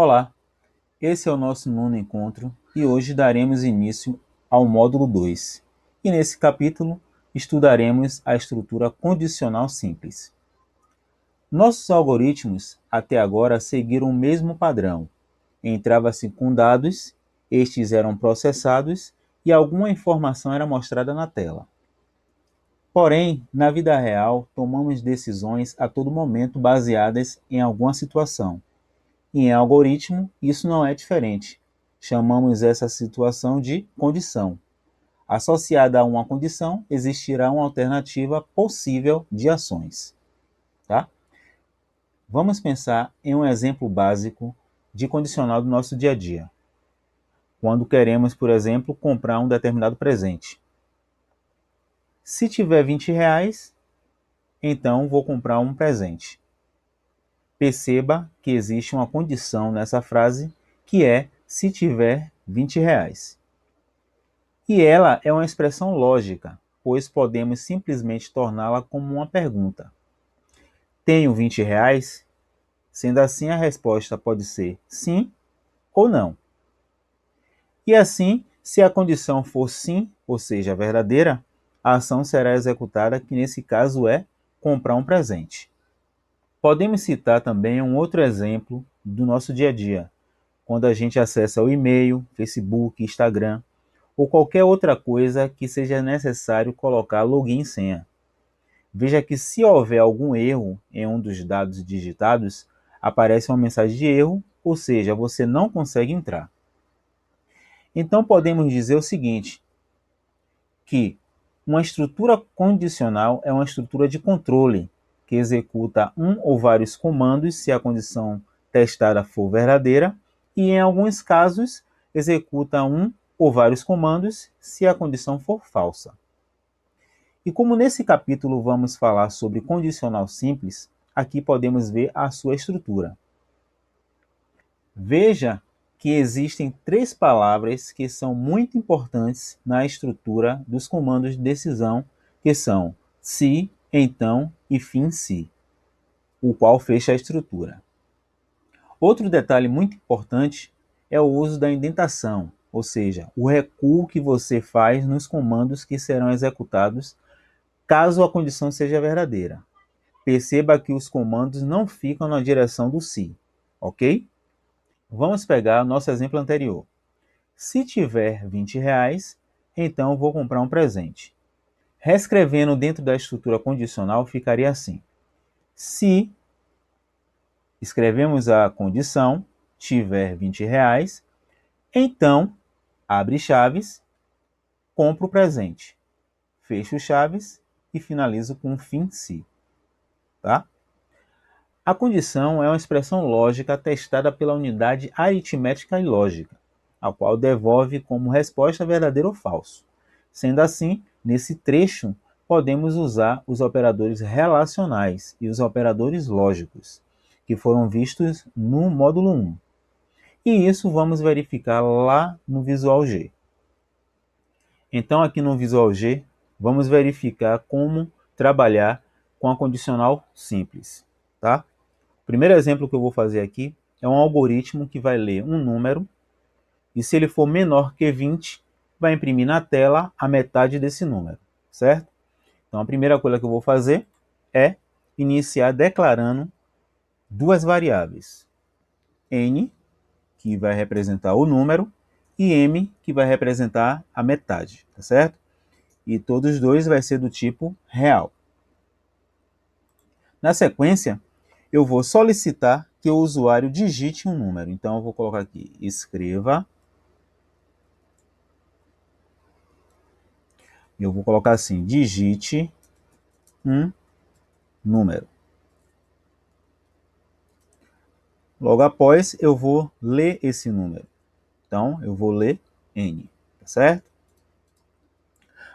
Olá, esse é o nosso nono encontro e hoje daremos início ao módulo 2. E nesse capítulo estudaremos a estrutura condicional simples. Nossos algoritmos até agora seguiram o mesmo padrão. Entrava-se com dados, estes eram processados e alguma informação era mostrada na tela. Porém, na vida real, tomamos decisões a todo momento baseadas em alguma situação. E em algoritmo, isso não é diferente. Chamamos essa situação de condição. Associada a uma condição, existirá uma alternativa possível de ações. Tá? Vamos pensar em um exemplo básico de condicional do nosso dia a dia. Quando queremos, por exemplo, comprar um determinado presente. Se tiver R$ 20, então vou comprar um presente. Perceba que existe uma condição nessa frase, que é se tiver R$ 20. E ela é uma expressão lógica, pois podemos simplesmente torná-la como uma pergunta. Tenho R$ 20? Sendo assim, a resposta pode ser sim ou não. E assim, se a condição for sim, ou seja, verdadeira, a ação será executada, que nesse caso é comprar um presente. Podemos citar também um outro exemplo do nosso dia a dia, quando a gente acessa o e-mail, Facebook, Instagram ou qualquer outra coisa que seja necessário colocar login e senha. Veja que se houver algum erro em um dos dados digitados, aparece uma mensagem de erro, ou seja, você não consegue entrar. Então podemos dizer o seguinte, que uma estrutura condicional é uma estrutura de controle, que executa um ou vários comandos se a condição testada for verdadeira, e em alguns casos executa um ou vários comandos se a condição for falsa. E como nesse capítulo vamos falar sobre condicional simples, aqui podemos ver a sua estrutura. Veja que existem três palavras que são muito importantes na estrutura dos comandos de decisão, que são se, então e fim se, o qual fecha a estrutura. Outro detalhe muito importante é o uso da indentação, ou seja, o recuo que você faz nos comandos que serão executados caso a condição seja verdadeira. Perceba que os comandos não ficam na direção do se, ok? Vamos pegar nosso exemplo anterior. Se tiver R$ 20, então vou comprar um presente. Reescrevendo dentro da estrutura condicional, ficaria assim. Se escrevemos a condição, tiver R$ 20, então, abre chaves, compro o presente. Fecho chaves e finalizo com fim se. Tá? A condição é uma expressão lógica testada pela unidade aritmética e lógica, a qual devolve como resposta verdadeiro ou falso. Sendo assim, nesse trecho, podemos usar os operadores relacionais e os operadores lógicos, que foram vistos no módulo 1. E isso vamos verificar lá no Visual G. Então, aqui no Visual G, vamos verificar como trabalhar com a condicional simples. Tá? O primeiro exemplo que eu vou fazer aqui é um algoritmo que vai ler um número e, se ele for menor que 20, vai imprimir na tela a metade desse número, certo? Então, a primeira coisa que eu vou fazer é iniciar declarando duas variáveis. N, que vai representar o número, e M, que vai representar a metade, tá certo? E todos dois vai ser do tipo real. Na sequência, eu vou solicitar que o usuário digite um número. Então, eu vou colocar aqui, escreva. Eu vou colocar assim, digite um número. Logo após, eu vou ler esse número. Então, eu vou ler N, tá certo?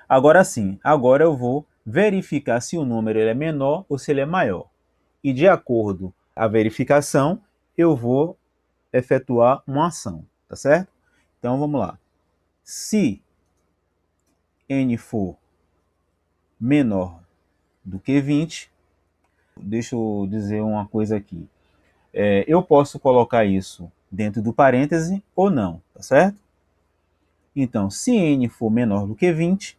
Agora sim, agora eu vou verificar se o número ele é menor ou se ele é maior. E de acordo com a verificação, eu vou efetuar uma ação, tá certo? Então, vamos lá. Se N for menor do que 20, deixa eu dizer uma coisa aqui. Eu posso colocar isso dentro do parêntese ou não, tá certo? Então, se n for menor do que 20,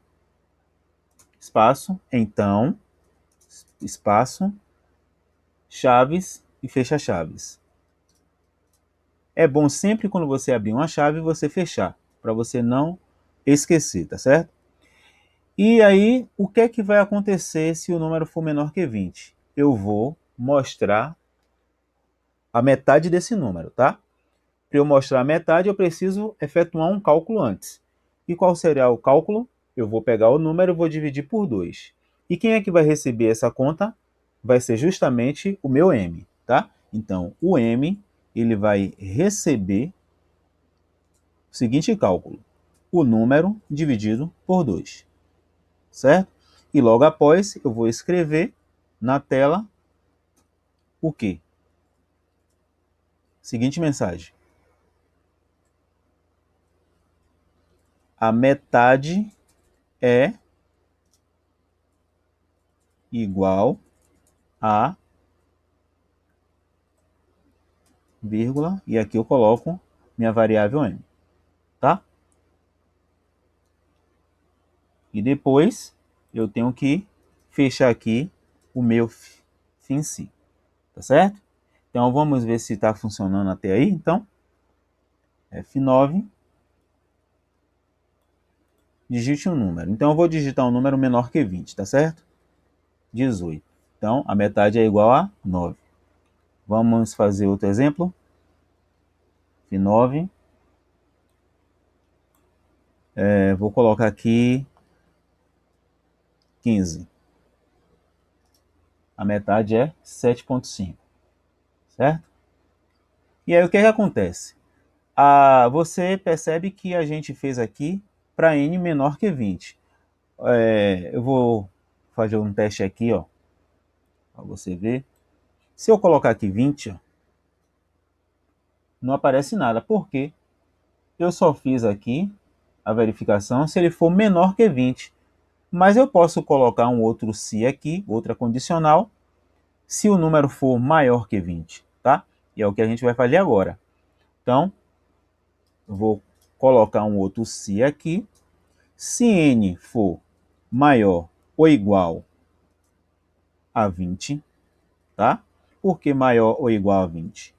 espaço, então, espaço, chaves e fecha chaves. É bom sempre quando você abrir uma chave você fechar, para você não esquecer, tá certo? E aí, o que é que vai acontecer se o número for menor que 20? Eu vou mostrar a metade desse número, tá? Para eu mostrar a metade, eu preciso efetuar um cálculo antes. E qual será o cálculo? Eu vou pegar o número e vou dividir por 2. E quem é que vai receber essa conta? Vai ser justamente o meu M, tá? Então, o M, ele vai receber o seguinte cálculo: o número dividido por 2, certo? E logo após, eu vou escrever na tela o quê? Seguinte mensagem: a metade é igual a vírgula, e aqui eu coloco minha variável m, tá? E depois eu tenho que fechar aqui o meu FINC, tá certo? Então vamos ver se está funcionando até aí. Então, F9, digite um número. Então eu vou digitar um número menor que 20, tá certo? 18. Então a metade é igual a 9. Vamos fazer outro exemplo. F9. Vou colocar aqui 15. A metade é 7,5, certo? E aí o que acontece? Você percebe que a gente fez aqui para n menor que 20. Eu vou fazer um teste aqui, ó, para você ver. Se eu colocar aqui 20, ó, não aparece nada. Por quê? Eu só fiz aqui a verificação se ele for menor que 20. Mas eu posso colocar um outro se aqui, outra condicional, se o número for maior que 20, tá? E é o que a gente vai fazer agora. Então, vou colocar um outro se aqui. Se n for maior ou igual a 20, tá? Por que maior ou igual a 20?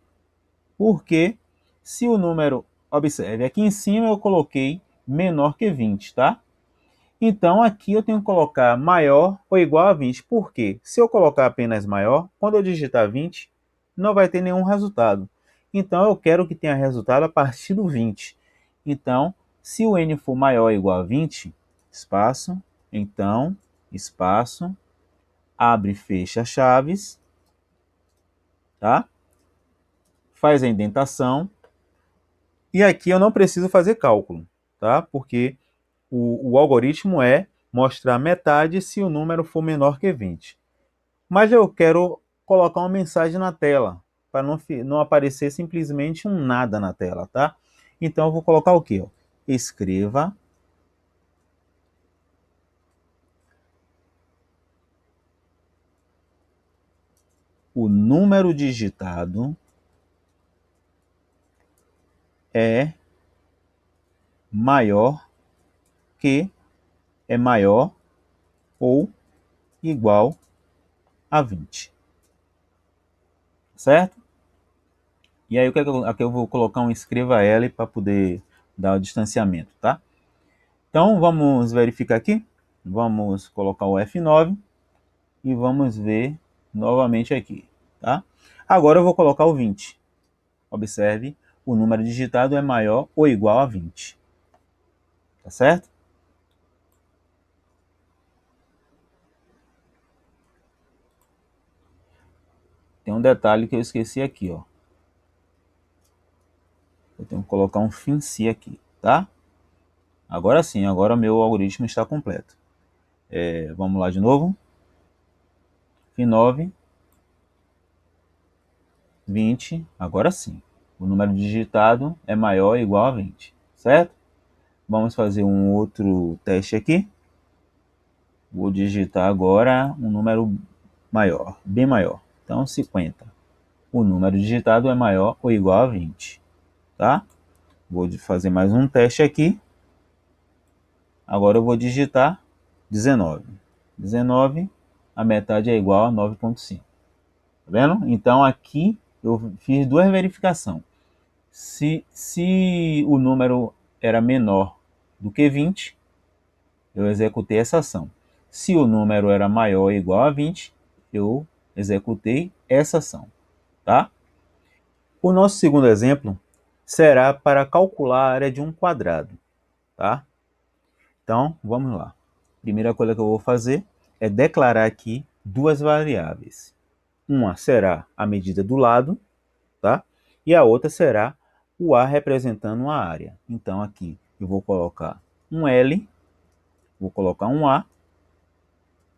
Porque se o número, observe, aqui em cima eu coloquei menor que 20, tá? Então aqui eu tenho que colocar maior ou igual a 20. Por quê? Se eu colocar apenas maior, quando eu digitar 20, não vai ter nenhum resultado. Então eu quero que tenha resultado a partir do 20. Então, se o n for maior ou igual a 20, espaço, então, espaço, abre e fecha chaves, tá? Faz a indentação. E aqui eu não preciso fazer cálculo, tá? Porque o algoritmo é mostrar metade se o número for menor que 20. Mas eu quero colocar uma mensagem na tela, para não aparecer simplesmente um nada na tela, tá? Então eu vou colocar o quê? Escreva o número digitado é maior que, é maior ou igual a 20. Certo? E aí aqui eu vou colocar um escreva L para poder dar o distanciamento, tá? Então vamos verificar aqui. Vamos colocar o F9 e vamos ver novamente aqui, tá? Agora eu vou colocar o 20. Observe, o número digitado é maior ou igual a 20. Tá certo? Tem um detalhe que eu esqueci aqui, ó. Eu tenho que colocar um FINC aqui, tá? Agora sim, agora meu algoritmo está completo. Vamos lá de novo. F9, 20, agora sim. O número digitado é maior ou igual a 20, certo? Vamos fazer um outro teste aqui. Vou digitar agora um número maior, bem maior. Então, 50. O número digitado é maior ou igual a 20. tá? Vou fazer mais um teste aqui. Agora eu vou digitar 19. 19, a metade é igual a 9,5. Tá vendo? Então aqui eu fiz duas verificações. Se o número era menor do que 20, eu executei essa ação. Se o número era maior ou igual a 20, eu executei essa ação, tá? O nosso segundo exemplo será para calcular a área de um quadrado, tá? Então, vamos lá. Primeira coisa que eu vou fazer é declarar aqui duas variáveis. Uma será a medida do lado, tá? E a outra será o A representando a área. Então, aqui eu vou colocar um L, vou colocar um A,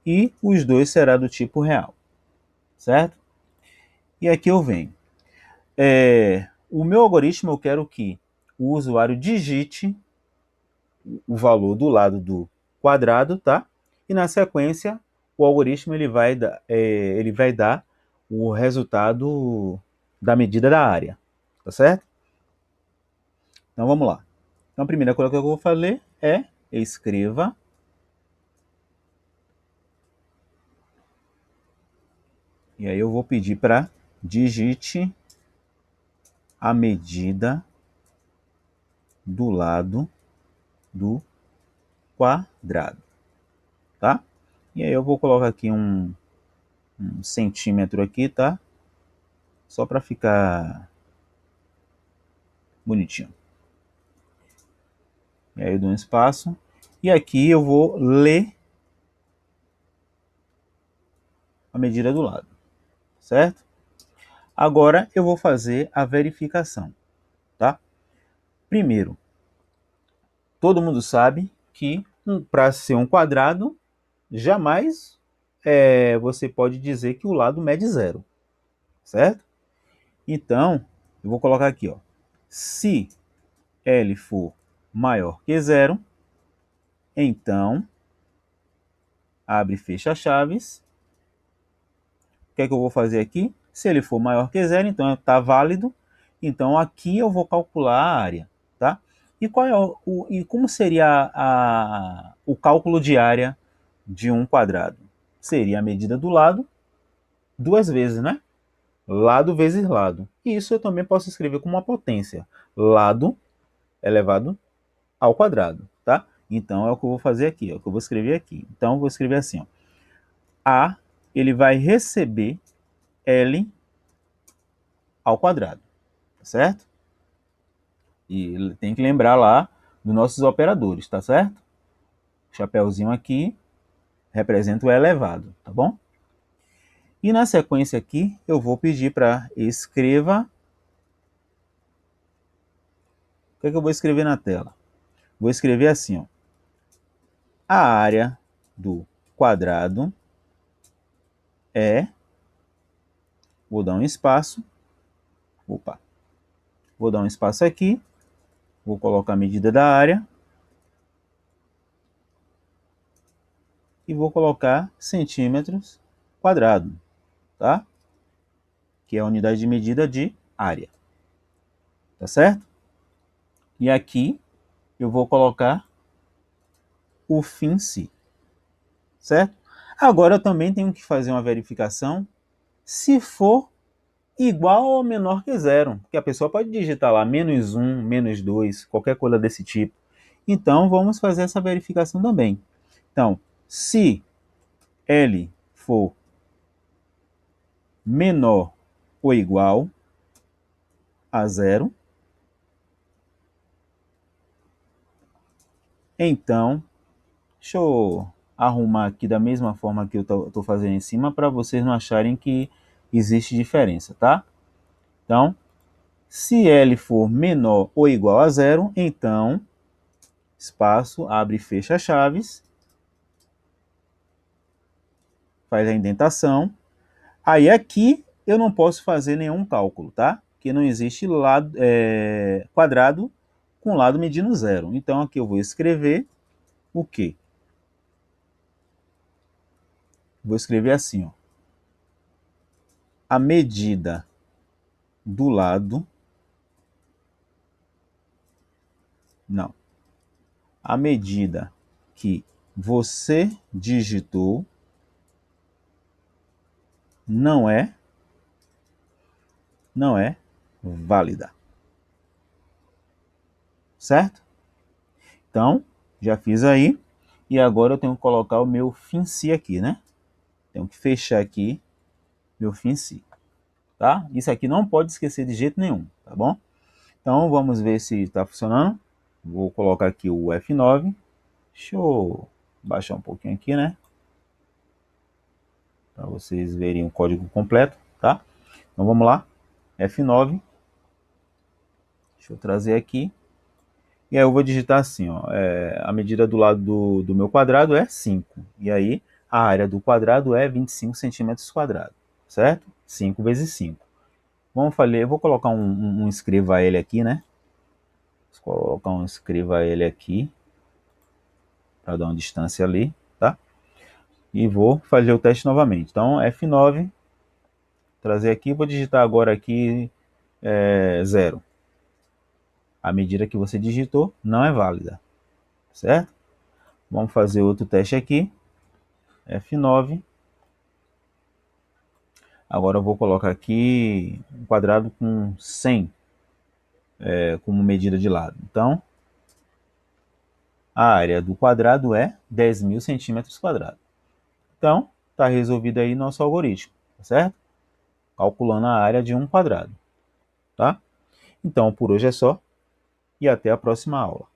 e os dois será do tipo real, certo? E aqui eu venho. O meu algoritmo eu quero que o usuário digite o valor do lado do quadrado, tá? E na sequência o algoritmo ele vai dar o resultado da medida da área, tá certo? Então vamos lá. Então a primeira coisa que eu vou fazer é escreva e aí eu vou pedir para digite a medida do lado do quadrado, tá? E aí eu vou colocar aqui um centímetro aqui, tá? Só para ficar bonitinho. E aí eu dou um espaço. E aqui eu vou ler a medida do lado, certo? Agora eu vou fazer a verificação, tá? Primeiro, todo mundo sabe que para ser um quadrado, jamais você pode dizer que o lado mede zero, certo? Então, eu vou colocar aqui, ó. Se L for maior que zero, então, abre e fecha chaves. O que é que eu vou fazer aqui? Se ele for maior que zero, então está válido. Então, aqui eu vou calcular a área, tá? E, qual é e como seria o cálculo de área de um quadrado? Seria a medida do lado duas vezes, né? Lado vezes lado. E isso eu também posso escrever como uma potência. Lado elevado ao quadrado, tá? Então é o que eu vou fazer aqui, é o que eu vou escrever aqui. Então eu vou escrever assim, ó. A, ele vai receber L ao quadrado, tá certo? E tem que lembrar lá dos nossos operadores, tá certo? O chapeuzinho aqui representa o elevado, tá bom? E na sequência aqui, eu vou pedir para escreva. O que é que eu vou escrever na tela? Vou escrever assim, ó. A área do quadrado é, vou dar um espaço, vou dar um espaço aqui, vou colocar a medida da área e vou colocar centímetros quadrado, tá? Que é a unidade de medida de área, tá certo? E aqui eu vou colocar o fim si, certo? Agora eu também tenho que fazer uma verificação se for igual ou menor que zero, porque a pessoa pode digitar lá menos 1, menos 2, qualquer coisa desse tipo. Então vamos fazer essa verificação também. Então, se L for menor ou igual a zero, então, deixa eu arrumar aqui da mesma forma que eu estou fazendo em cima para vocês não acharem que existe diferença, tá? Então, se L for menor ou igual a zero, então, espaço, abre e fecha chaves, faz a indentação. Aí aqui eu não posso fazer nenhum cálculo, tá? Porque não existe lado, quadrado com lado medindo zero. Então aqui eu vou escrever o quê? Vou escrever assim, ó. A medida do lado Não. A medida que você digitou não é válida. Certo? Então, já fiz aí. E agora eu tenho que colocar o meu FINCI aqui, né? Tenho que fechar aqui meu FINCI. Tá? Isso aqui não pode esquecer de jeito nenhum, tá bom? Então, vamos ver se está funcionando. Vou colocar aqui o F9. Deixa eu baixar um pouquinho aqui, né? Para vocês verem o código completo, tá? Então, vamos lá. F9. Deixa eu trazer aqui. E aí eu vou digitar assim, ó, a medida do lado do meu quadrado é 5. E aí a área do quadrado é 25 centímetros quadrados, certo? 5 vezes 5. Vamos fazer, eu vou colocar um escreva ele aqui, né? Vou colocar um escreva ele aqui, para dar uma distância ali, tá? E vou fazer o teste novamente. Então F9, trazer aqui, vou digitar agora aqui 0. A medida que você digitou não é válida, certo? Vamos fazer outro teste aqui. F9. Agora eu vou colocar aqui um quadrado com 100 como medida de lado. Então, a área do quadrado é 10.000 centímetros quadrados. Então, está resolvido aí nosso algoritmo, tá certo? Calculando a área de um quadrado, tá? Então, por hoje é só e até a próxima aula.